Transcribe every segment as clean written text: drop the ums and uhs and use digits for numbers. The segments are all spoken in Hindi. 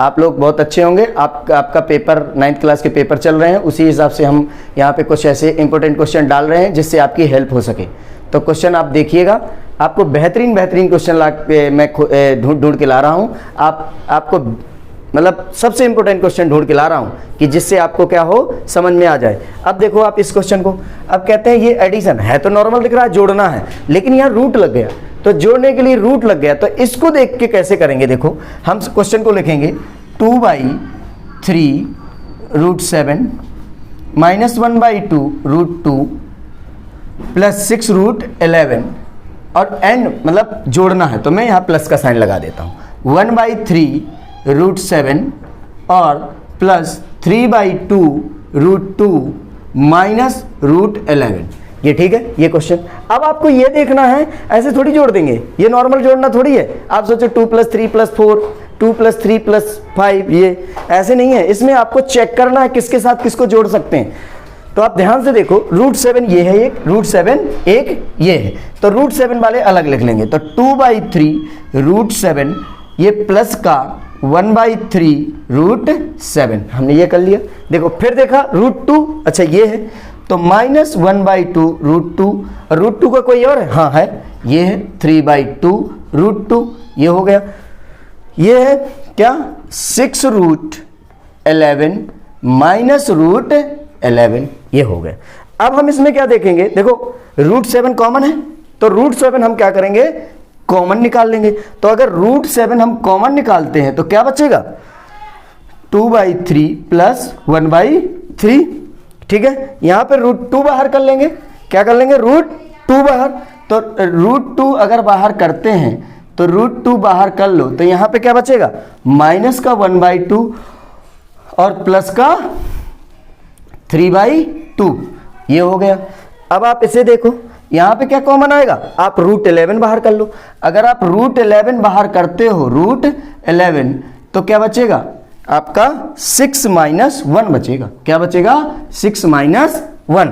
आप लोग बहुत अच्छे होंगे। आपका पेपर 9th क्लास के पेपर चल रहे हैं, उसी हिसाब से हम यहाँ पे कुछ ऐसे इंपॉर्टेंट क्वेश्चन डाल रहे हैं जिससे आपकी हेल्प हो सके। तो क्वेश्चन आप देखिएगा, आपको बेहतरीन क्वेश्चन मैं ढूंढ के ला रहा हूँ। आपको मतलब सबसे इंपॉर्टेंट क्वेश्चन ढूंढ के ला रहा हूँ कि जिससे आपको क्या हो, समझ में आ जाए। अब देखो आप इस क्वेश्चन को, अब कहते हैं ये एडिशन है तो नॉर्मल दिख रहा है, जोड़ना है, लेकिन यहाँ रूट लग गया, तो जोड़ने के लिए रूट लग गया, तो इसको देख के कैसे करेंगे। देखो हम क्वेश्चन को लिखेंगे 2/3 √7 -1/2 √2 प्लस 6 √11 और एंड मतलब जोड़ना है, तो मैं यहाँ प्लस का साइन लगा देता हूँ। 1/3 √7 और प्लस 3/2 √2 माइनस √11। ये ठीक है, ये क्वेश्चन। अब आपको ये देखना है, ऐसे थोड़ी जोड़ देंगे, ये नॉर्मल जोड़ना थोड़ी है। आप सोचो 2 + 3 + 4, 2 + 3 + 5, ये ऐसे नहीं है। इसमें आपको चेक करना है किसके साथ किसको जोड़ सकते हैं। तो आप ध्यान से देखो, √7 ये है एक, √7 एक ये है, तो √7 वाले अलग लिख लेंगे। तो 2/3 √7 ये प्लस का 1/3 √7, हमने ये कर लिया। देखो फिर देखा √2, अच्छा ये है, तो -1/2 √2, और √2 का कोई और है, हाँ है, ये है 3/2 √2, ये हो गया। ये है क्या, 6 √11 माइनस √11, ये हो गया। अब हम इसमें क्या देखेंगे, देखो √7 कॉमन है, तो √7 हम क्या करेंगे, कॉमन निकाल लेंगे। तो अगर √7 हम कॉमन निकालते हैं तो क्या बचेगा, 2/3 प्लस 1/3, ठीक है। यहां पे √2 बाहर कर लेंगे, क्या कर लेंगे, √2 बाहर। तो √2 अगर बाहर करते हैं तो √2 बाहर कर लो, तो यहां पे क्या बचेगा, माइनस का 1/2 और प्लस का 3/2, ये हो गया। अब आप इसे देखो, यहां पे क्या कॉमन आएगा, आप √11 बाहर कर लो। अगर आप √11 बाहर करते हो, √11, तो क्या बचेगा आपका 6 - 1 बचेगा। क्या बचेगा, 6 - 1।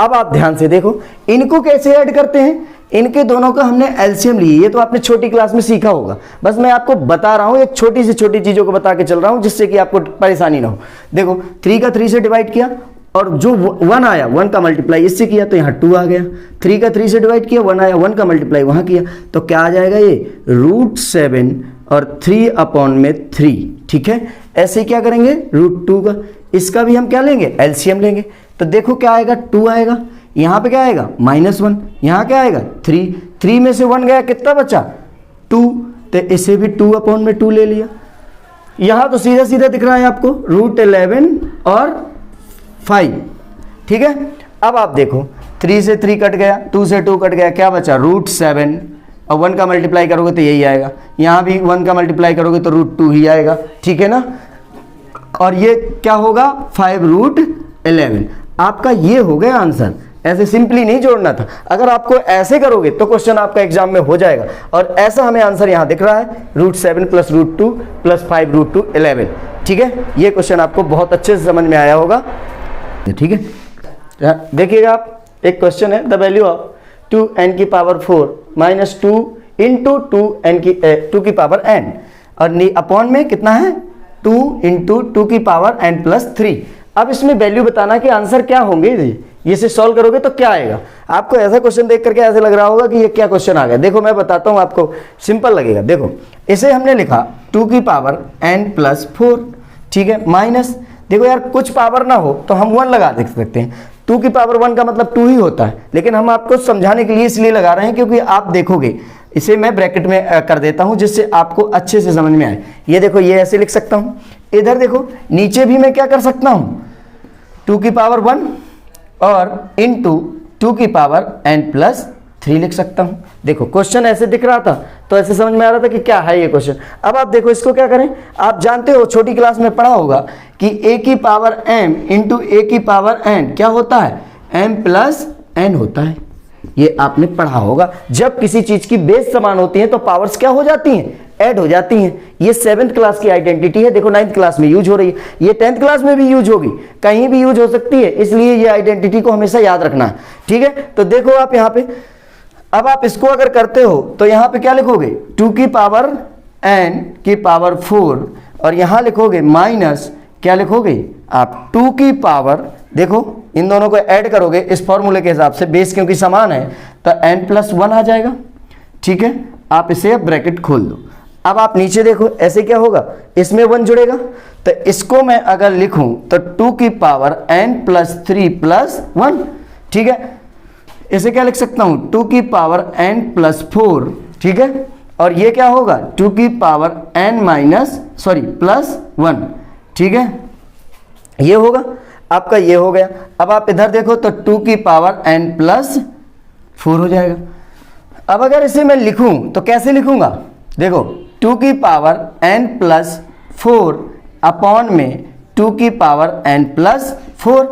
अब आप ध्यान से देखो, इनको कैसे ऐड करते हैं, इनके दोनों का हमने एलसीएम ली, ये तो आपने छोटी क्लास में सीखा होगा, बस मैं आपको बता रहा हूं, एक छोटी से छोटी चीजों को बता के चल रहा हूं जिससे कि आपको परेशानी ना हो। देखो 3 का 3 से डिवाइड किया, और जो 1 आया, 1 का मल्टीप्लाई इससे किया तो यहाँ 2 आ गया। 3 का 3 से डिवाइड किया, 1 आया, 1 का मल्टीप्लाई वहां किया, तो क्या आ जाएगा, ये √7 और 3/3, ठीक है। ऐसे क्या करेंगे, √2 का, इसका भी हम क्या लेंगे, एलसीएम लेंगे। तो देखो क्या आएगा, 2 आएगा, यहां पे क्या आएगा, -1, यहां क्या आएगा, 3 में से 1 गया, कितना बचा, 2, तो इसे भी 2/2 ले लिया। यहां तो सीधा सीधा दिख रहा है आपको, √11 और 5, ठीक है। अब आप देखो 3 से 3 कट गया, 2 से 2 कट गया, क्या बचा, √7, और 1 का मल्टीप्लाई करोगे तो यही आएगा, यहां भी 1 का मल्टीप्लाई करोगे तो √2 ही आएगा, ठीक है ना। और ये क्या होगा, 5 √11। आपका ये हो गया आंसर। ऐसे सिंपली नहीं जोड़ना था, अगर आपको ऐसे करोगे तो क्वेश्चन आपका एग्जाम में हो जाएगा। और ऐसा हमें आंसर यहां दिख रहा है, √7 + √2 + 5 √11, ठीक है। ये क्वेश्चन आपको बहुत अच्छे से समझ में आया होगा, ठीक है। देखिएगा आप, एक क्वेश्चन है, the value of 2n⁴ - 2 × 2n, और अपॉन में कितना है, 2 × 2n + 3। अब इसमें वैल्यू बताना कि आंसर क्या होंगे, ये से सॉल्व करोगे तो क्या आएगा। आपको ऐसा क्वेश्चन देख करके ऐसे लग रहा होगा कि ये क्या क्वेश्चन आ गया। देखो मैं बताता हूं आपको, सिंपल लगेगा। देखो इसे हमने लिखा 2n + 4, ठीक है, माइनस, देखो यार कुछ पावर ना हो तो हम 1 लगा देख सकते हैं, 2⁴ का मतलब 2 ही होता है, लेकिन हम आपको समझाने के लिए इसलिए लगा रहे हैं क्योंकि आप देखोगे, इसे मैं ब्रैकेट में कर देता हूं जिससे आपको अच्छे से समझ में आए। ये देखो, ये ऐसे लिख सकता हूं, इधर देखो नीचे भी मैं क्या कर सकता हूं, 2⁴ और इंटू 2n + 3 लिख सकता हूं। देखो क्वेश्चन ऐसे दिख रहा था तो ऐसे समझ में आ रहा था कि क्या है ये क्वेश्चन। अब आप देखो इसको क्या करें, आप जानते हो छोटी क्लास में पढ़ा होगा कि a⁴m × a⁴n क्या होता है, m + n होता है। ये आपने पढ़ा होगा, जब किसी चीज की बेस समान होती है तो पावर्स क्या हो जाती हैं, ऐड हो जाती हैं। ये 7th क्लास की आइडेंटिटी है, देखो 9th क्लास में यूज हो रही है, ये 10th क्लास में भी यूज होगी, कहीं भी यूज हो सकती है, इसलिए ये आइडेंटिटी को हमेशा याद रखना है, ठीक है। तो देखो आप यहाँ पे, अब आप इसको अगर करते हो तो यहाँ पे क्या लिखोगे, 2n⁴ और यहाँ लिखोगे माइनस, क्या लिखोगे आप 2 की पावर, देखो इन दोनों को ऐड करोगे इस फॉर्मूले के हिसाब से, बेस क्योंकि समान है तो n+1 आ जाएगा। ठीक है, आप इसे ब्रैकेट खोल दो। अब आप नीचे देखो ऐसे क्या होगा, इसमें 1 जुड़ेगा, तो इसको मैं अगर लिखूं तो 2 की पावर n+3+1। ठीक है, इसे क्या लिख सकता हूं, 2 की पावर n+4। ठीक है, और ये क्या होगा 2 की पावर +1। ठीक है, ये होगा आपका, ये हो गया। अब आप इधर देखो तो 2 की पावर n+4 हो जाएगा। अब अगर इसे मैं लिखूं तो कैसे लिखूंगा, देखो 2 की पावर n+4 अपॉन में 2 की पावर n+4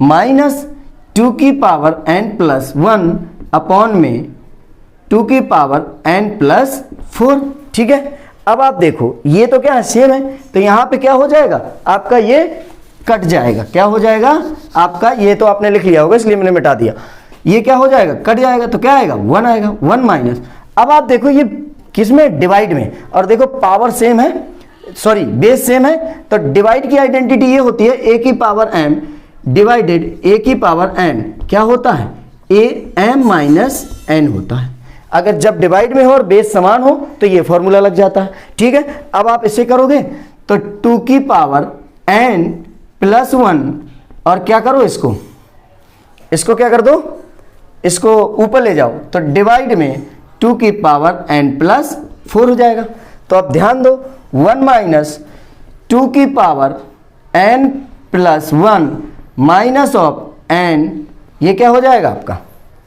माइनस 2 की पावर n+1 अपॉन में 2 की पावर n+4। ठीक है, अब आप देखो ये तो क्या है, सेम है, तो यहाँ पे क्या हो जाएगा आपका, ये कट जाएगा। क्या हो जाएगा आपका, ये तो आपने लिख लिया होगा इसलिए मैंने मिटा दिया, ये क्या हो जाएगा, कट जाएगा, तो क्या आएगा 1 आएगा, 1 माइनस। अब आप देखो ये किसमें, डिवाइड में, और देखो पावर सेम है, सॉरी बेस सेम है, तो डिवाइड की आइडेंटिटी ये होती है a की पावर m डिवाइडेड a की पावर n, क्या होता है m-n होता है। अगर जब डिवाइड में हो और बेस समान हो तो ये फॉर्मूला लग जाता है। ठीक है, अब आप इसे करोगे तो 2 की पावर n+1 और क्या करो, इसको क्या कर दो, इसको ऊपर ले जाओ, तो डिवाइड में 2 की पावर n+4 हो जाएगा। तो अब ध्यान दो 1 माइनस 2 की power n+1 minus of n, ये क्या हो जाएगा आपका,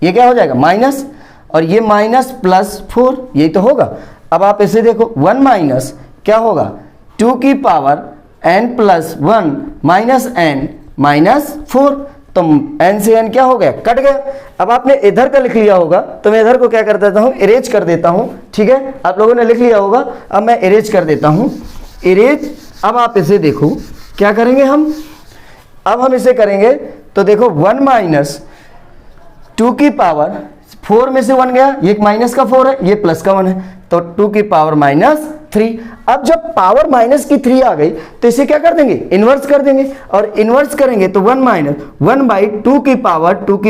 ये क्या हो जाएगा माइनस, और ये -+4, यही तो होगा। अब आप इसे देखो 1 माइनस क्या होगा 2 की पावर n+1 माइनस n -4, तो n से n क्या हो गया, कट गया। अब आपने इधर का लिख लिया होगा, तो मैं इधर को क्या कर देता हूँ, इरेज कर देता हूँ। ठीक है, आप लोगों ने लिख लिया होगा, अब मैं इरेज कर देता हूँ, इरेज। अब आप इसे देखो क्या करेंगे हम, अब हम इसे करेंगे तो देखो 1 माइनस 2 की पावर 4 में से 1 गया, ये माइनस का 4 है, ये प्लस का 1 है, तो 2 की पावर -3। अब जब पावर माइनस की 3 आ गई तो इसे क्या कर देंगे, इन्वर्स कर देंगे, और इन्वर्स करेंगे तो 1 माइनस 1/2 की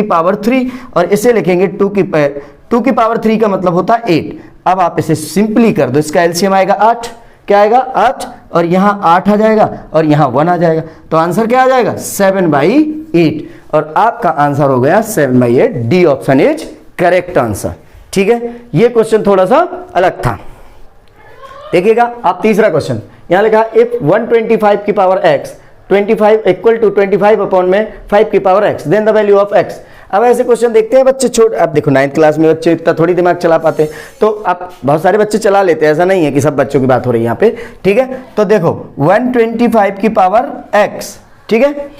पावर 3, और इसे लिखेंगे 2 की पावर 3 का मतलब होता है 8। अब आप इसे सिंपली कर दो, इसका एलसीएम आएगा 8, क्या आएगा 8, और यहाँ 8 आ जाएगा और यहाँ 1 आ जाएगा, तो आंसर क्या आ जाएगा 7/8, और आपका आंसर हो गया 7/8। D option is correct answer. ठीक है, ये क्वेश्चन थोड़ा सा अलग था। देखिएगा आप तीसरा क्वेश्चन यहां लिखा, इफ 125 की power x 25 equal to 25 upon में 5 की power x, then the value of x। अब ऐसे क्वेश्चन देखते हैं बच्चे, छोड़, अब देखो 9th क्लास में बच्चे इतना थोड़ी दिमाग चला पाते हैं, तो आप बहुत सारे बच्चे चला लेते हैं, ऐसा नहीं है कि सब बच्चों की बात हो रही है यहाँ पे। ठीक है, तो देखो 125 की पावर x, ठीक है,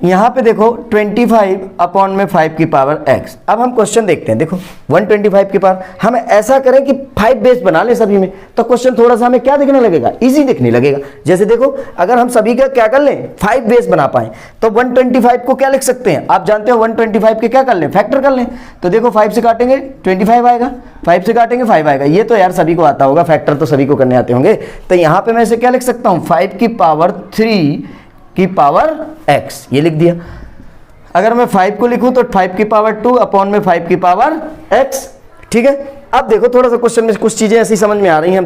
यहाँ पे देखो 25 अपॉन में 5 की पावर x। अब हम क्वेश्चन देखते हैं, देखो 125 की पावर, हम ऐसा करें कि 5 बेस बना लें सभी में, तो क्वेश्चन थोड़ा सा हमें क्या दिखने लगेगा, इजी दिखने लगेगा। जैसे देखो अगर हम सभी का क्या कर लें, 5 बेस बना पाए, तो 125 को क्या लिख सकते हैं, आप जानते हो 125 के क्या कर लें, फैक्टर कर लें। तो देखो 5 से काटेंगे 25 आएगा, 5 से काटेंगे 5 आएगा, ये तो यार सभी को आता होगा, फैक्टर तो सभी को करने आते होंगे। तो यहाँ पे मैं इसे क्या लिख सकता हूँ, 5 की पावर 3 की पावर x, ये लिख दिया। अगर मैं 5 को लिखूं तो 5 की पावर 2 अपॉन में 5 की पावर x। ठीक है, अब देखो थोड़ा सा क्वेश्चन में कुछ चीजें ऐसी समझ में आ रही हैं। अब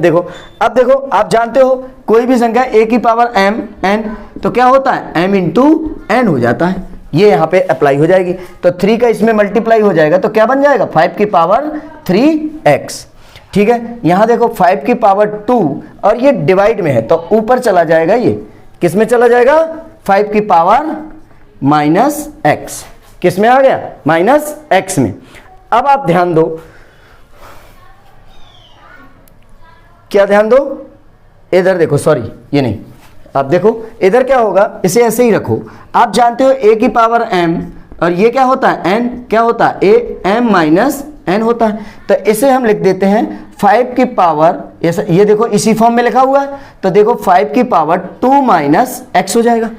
देखो आप जानते हो कोई भी संख्या a की पावर m n, तो क्या होता है m इंटू n हो जाता है, ये यहाँ पे अप्लाई हो जाएगी, तो 3 का इसमें मल्टीप्लाई हो जाएगा, तो क्या बन जाएगा 5 की पावर 3x। ठीक है, यहाँ देखो 5 की पावर 2 और ये डिवाइड में है, तो ऊपर चला जाएगा, ये किस में चला जाएगा, 5 की पावर -x, किस में आ गया, -x में। अब आप ध्यान दो, क्या ध्यान दो, इधर देखो, सॉरी ये नहीं, आप देखो इधर क्या होगा, इसे ऐसे ही रखो। आप जानते हो a की पावर m, और ये क्या होता है n, क्या होता है a m माइनस n होता है, तो इसे हम लिख देते हैं 5 की पावर, ये देखो इसी फॉर्म में लिखा हुआ है, तो देखो 5 की पावर 2 माइनस x हो जाएगा।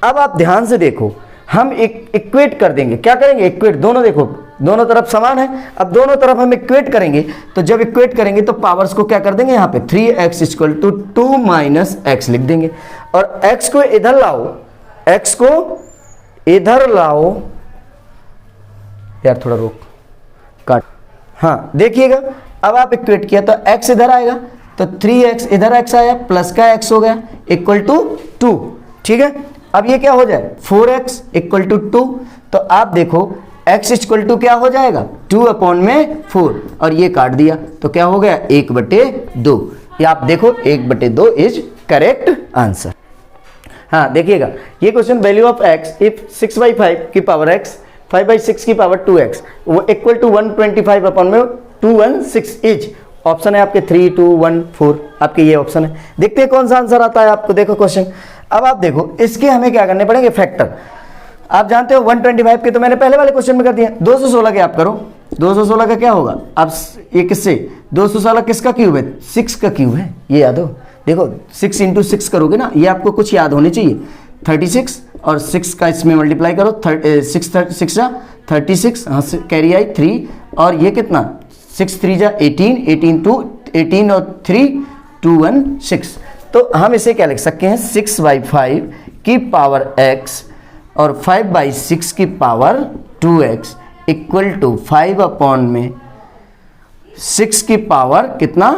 अब आप ध्यान से देखो, हम एक इक्वेट कर देंगे, क्या करेंगे, इक्वेट, दोनों देखो दोनों तरफ समान है। अब दोनों तरफ हम इक्वेट करेंगे, तो जब इक्वेट करेंगे तो पावर्स को क्या कर देंगे, यहाँ पे 3x equal to 2 minus x लिख देंगे, और x को इधर लाओ, x को इधर लाओ, यार थोड़ा रोक काट, हाँ देखिएगा, अब आप इक्वेट किया तो x इधर आएगा, तो 3x इधर x आया, प्लस का x हो गया इक्वल टू 2, ठीक है। अब ये क्या हो जाए 4x इक्वल टू 2, तो आप देखो x इक्वल टू क्या हो जाएगा 2 अपॉन में 4, और ये काट दिया तो क्या हो गया 1/2। ये आप देखो 1/2 इज करेक्ट आंसर। हाँ देखिएगा ये question, value of x if 6/5 की पावर x 5/6 की पावर 2x वो इक्वल टू 125 अपॉन में 216 इज, ऑप्शन है आपके 3, 2, 1, 4, आपके ये ऑप्शन है। देखते हैं कौन सा आंसर आता है आपको। देखो क्वेश्चन, अब आप देखो इसके हमें क्या करने पड़ेंगे, फैक्टर। आप जानते हो 125 के तो मैंने पहले वाले क्वेश्चन में कर दिया, 216 के आप करो। 216 का क्या होगा, अब ये किससे, 216 किसका क्यूब है, 6 का क्यूब है, ये याद हो। देखो 6 इंटू 6 करोगे ना, ये आपको कुछ याद होनी चाहिए, 36 और 6 का इसमें मल्टीप्लाई करो, 6 36, हाँ कैरी आई 3, और ये कितना 6 3 जा 18, 18 और 3 216। तो हम इसे क्या लिख सकते हैं 6/5 की पावर x और 5/6 की power 2x equal to 5 upon में 6 की पावर कितना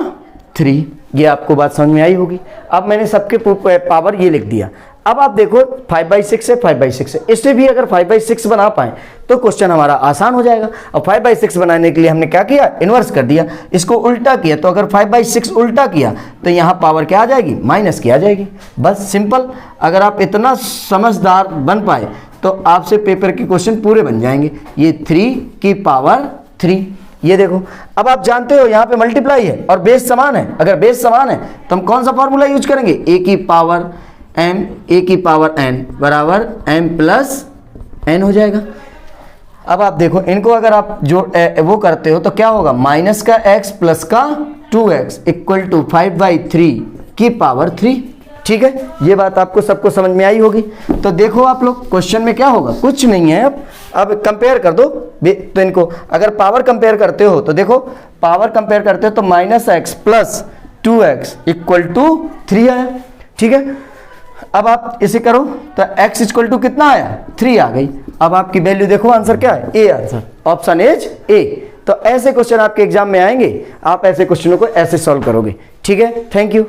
3। ये आपको बात समझ में आई होगी। अब मैंने सबके पावर ये लिख दिया। अब आप देखो 5/6 है, 5/6 है, इससे भी अगर 5/6 बना पाए तो क्वेश्चन हमारा आसान हो जाएगा। और 5/6 बनाने के लिए हमने क्या किया, इन्वर्स कर दिया, इसको उल्टा किया, तो अगर 5/6 उल्टा किया तो यहाँ पावर क्या आ जाएगी, माइनस की आ जाएगी। बस सिंपल, अगर आप इतना समझदार बन पाए तो आपसे पेपर के क्वेश्चन पूरे बन जाएंगे। ये 3 की पावर 3, ये देखो। अब आप जानते हो यहाँ पे मल्टीप्लाई है और बेस समान है, अगर बेस समान है तो हम कौन सा फॉर्मूला यूज करेंगे, a की पावर m a की पावर n बराबर m प्लस n हो जाएगा। अब आप देखो इनको अगर आप जो वो करते हो तो क्या होगा, माइनस का x प्लस का 2x इक्वल टू 5/3 की पावर 3, ठीक है। ये बात आपको सबको समझ में आई होगी। तो देखो आप लोग क्वेश्चन में क्या होगा, कुछ नहीं है। अब कंपेयर कर दो तो इनको, अगर पावर कंपेयर करते हो तो देखो पावर कंपेयर करते हो तो -x plus 2x equal to 3 आया, ठीक है। अब आप इसे करो तो x इक्वल टू कितना आया, 3 आ गई। अब आपकी वैल्यू देखो, आंसर क्या है, A answer, option is a. तो ऐसे क्वेश्चन आपके एग्जाम में आएंगे, आप ऐसे क्वेश्चनों को ऐसे सॉल्व करोगे, ठीक है। Thank you.